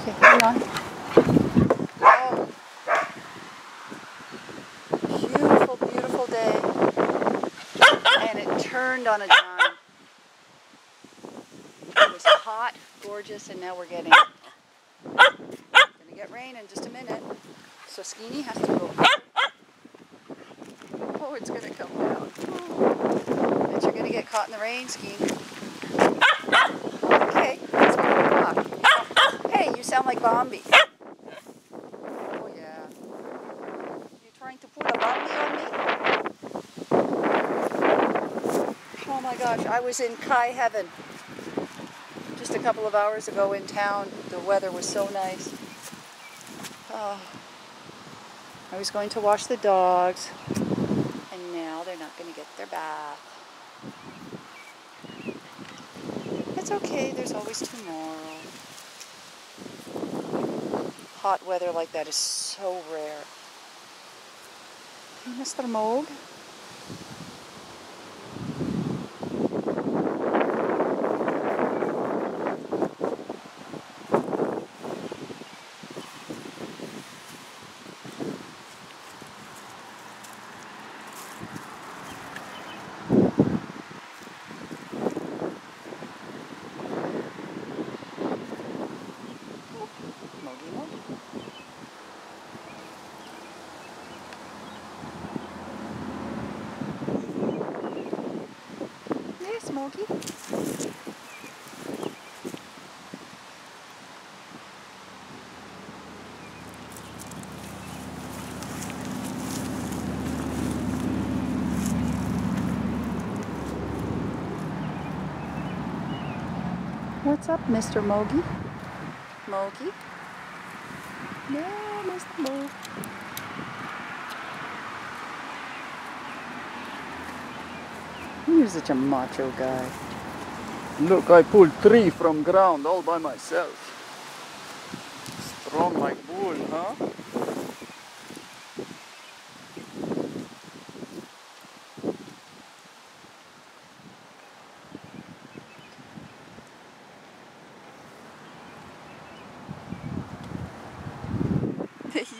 Okay, hang on. Oh, beautiful, beautiful day. And it turned on a dime. It was hot, gorgeous, and now we're gonna get rain in just a minute. So Skeeny has to go. Oh, it's gonna come down. Oh. And you're gonna get caught in the rain, Skeeny. Okay, let's go for a walk. Hey, you sound like Bambi. Oh yeah. You trying to pull a Bambi on me? Oh my gosh, I was in Kai heaven just a couple of hours ago in town. The weather was so nice. Oh, I was going to wash the dogs, and now they're not going to get their bath. It's okay, there's always tomorrow. Hot weather like that is so rare. Hey, Mr. Moog. Yes, Mogi. What's up, Mr. Mogi? Mogi? Yeah, Mr. Mogi. You're such a macho guy. Look, I pulled 3 from ground all by myself. Strong like bull, huh?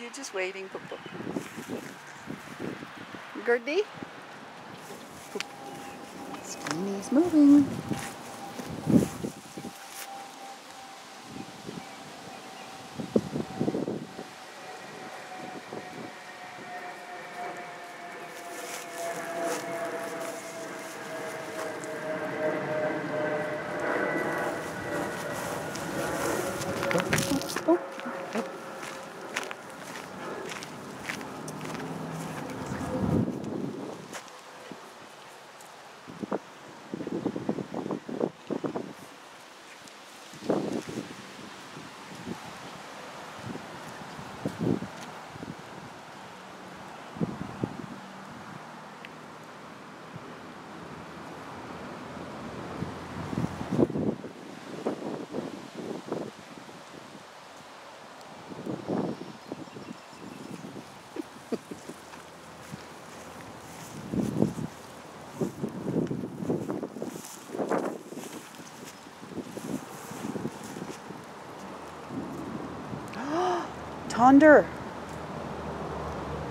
You're just waiting, Popo. Gertie? Skeeny's moving. Oh.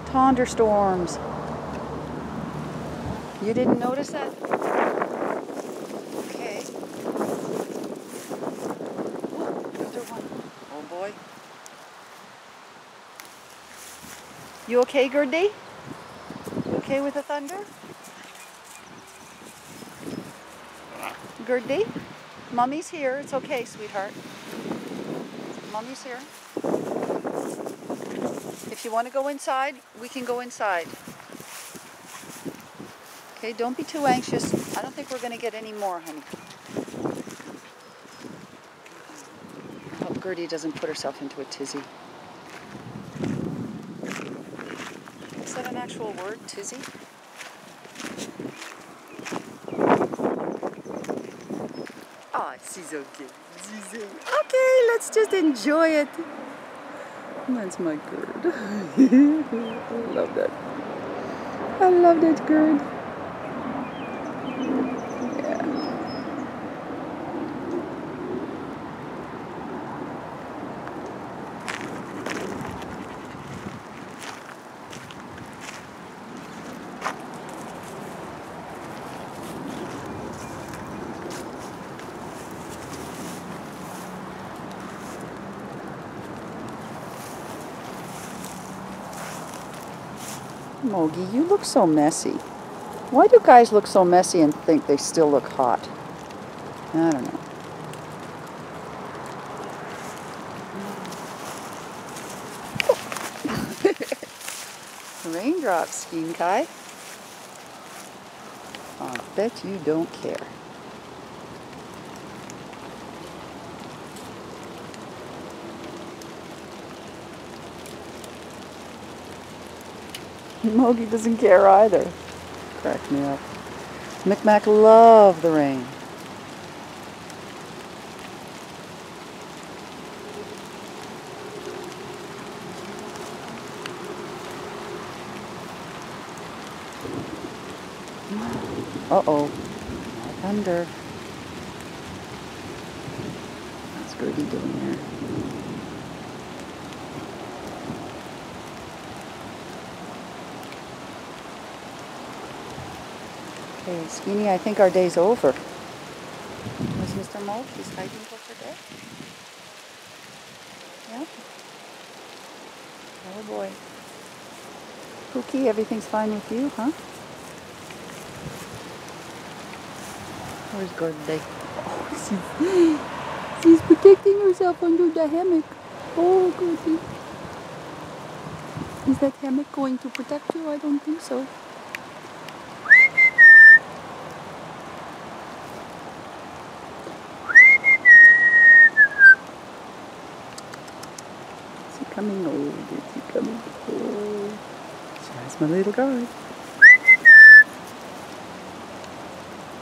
Thunderstorms. You didn't notice that? Okay. Another one. Oh boy. You okay, Gertie? You okay with the thunder? Gertie? Mommy's here. It's okay, sweetheart. Mommy's here. If you want to go inside, we can go inside. Okay, don't be too anxious. I don't think we're going to get any more, honey. I hope Gertie doesn't put herself into a tizzy. Is that an actual word, tizzy? Oh, she's okay. She's okay. Okay, let's just enjoy it. That's my gird. I love that. I love that gird. Yeah. Mogi, you look so messy. Why do guys look so messy and think they still look hot? I don't know. Raindrops, Skein Kai. I bet you don't care. Mogi doesn't care either. Crack me up. Micmac love the rain. Uh-oh. Thunder. What's Gertie doing there? Okay, Skeeny, I think our day's over. Was Mr. Mold? He's hiding over there? Yeah? Oh boy. Pookie, everything's fine with you, huh? Where's Gertie? Oh, she's protecting herself under the hammock. Oh, Gertie. Is that hammock going to protect you? I don't think so. Is he coming? Oh, is he coming? Oh, that's my little guy.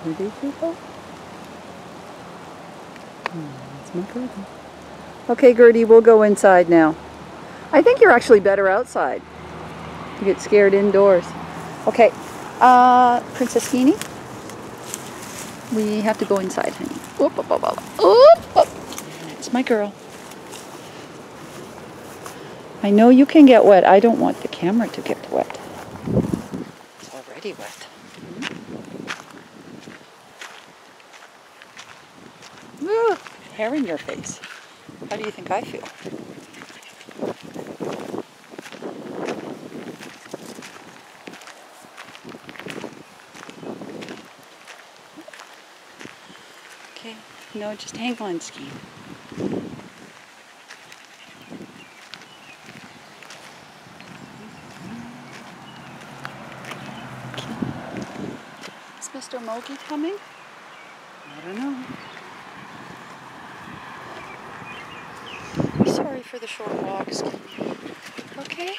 Where did you go? That's my Gertie. Okay, Gertie, we'll go inside now. I think you're actually better outside. You get scared indoors. Okay, Princess Skeeny, we have to go inside, honey. Oop, oop, oop, oop. Oop, oop. It's my girl. I know you can get wet. I don't want the camera to get wet. It's already wet. Ooh, hair in your face. How do you think I feel? Okay, no, just hang on, Skein. Is Mr. Mogi coming? I don't know. Sorry for the short walk, Skein. Okay?